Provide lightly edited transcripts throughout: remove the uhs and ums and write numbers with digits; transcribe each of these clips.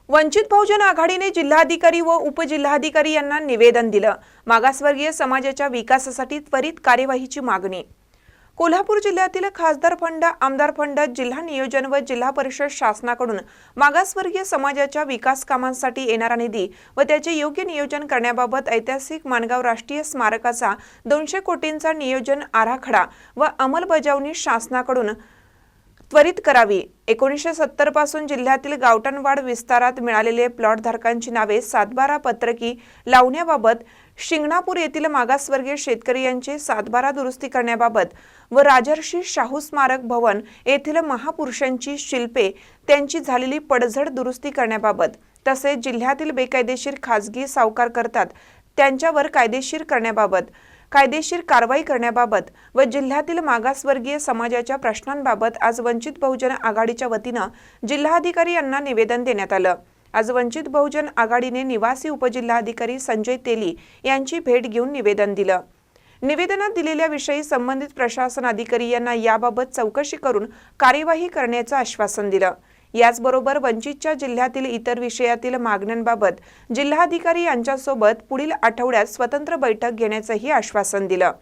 वंचित बहुजन आघाडीने जिल्हाधिकारी व उपजिल्हाधिकारी यांना निवेदन दिलं। मागासवर्गीय समाजाच्या विकासासाठी त्वरित कार्यवाहीची मागणी। कोल्हापूर जिल्ह्यातील खासदार फंड, आमदार फंड, जिल्हा नियोजन व जिल्हा परिषद शासनाकडून मागासवर्गीय समाजाच्या विकास कामांसाठी येणारा निधी व त्याचे योग्य नियोजन करण्याबाबत ऐतिहासिक माणगाव राष्ट्रीय स्मारकाचा 200 कोटींचा नियोजन आराखडा व अंमलबजावणी शासनाकडून त्वरित करावी। 1970 पासून जिल्ह्यातील गावठणवाड विस्तारात मिळालेले प्लॉटधारकांची नावे 7/12 पत्रकी लावण्याबाबत, शिंगणापूर येथील मागासवर्गीय शेतकरी यांचे 7/12 दुरुस्ती करण्याबाबत व राजर्षी शाहू स्मारक भवन येथील महापुरुषांची शिल्पे त्यांची झालेली पडझड दुरुस्ती करण्याबाबत, तसेच जिल्ह्यातील बेकायदेशीर खाजगी सावकार करतात त्यांच्यावर कायदेशीर करण्याबाबत, कायदेशीर कारवाई करण्याबाबत व जिल्ह्यातील मागासवर्गीय समाजाच्या प्रश्नांबाबत आज वंचित बहुजन आघाडीच्या वतीने जिल्हाधिकारी यांना निवेदन देण्यात आलं। आज वंचित बहुजन आघाडीने निवासी उपजिल्हाधिकारी संजय तेली यांची भेट घेऊन निवेदन दिलं। निवेदनात दिलेल्या विषयी संबंधित प्रशासन अधिकारी यांना याबाबत चौकशी करून कार्यवाही करण्याचं आश्वासन दिलं। याचबरोबर वंचितच्या जिल्ह्यातील इतर विषयातील मागण्यांबाबत जिल्हाधिकारी यांच्यासोबत पुढील आठवड्यात स्वतंत्र बैठक घेण्याचंही आश्वासन दिलं।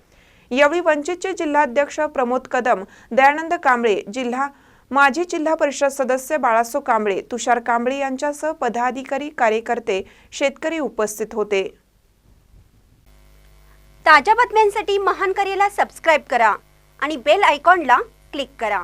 यावेळी वंचितचे जिल्हाध्यक्ष प्रमोद कदम, दयानंद कांबळे, माजी जिल्हा परिषद सदस्य बाळासो कांबळे, तुषार कांबळे यांच्यासह पदाधिकारी, कार्यकर्ते, शेतकरी उपस्थित होते। ताज्या बातम्यांसाठी महान करेला सबस्क्राइब करा आणि बेल आयकॉनला क्लिक करा।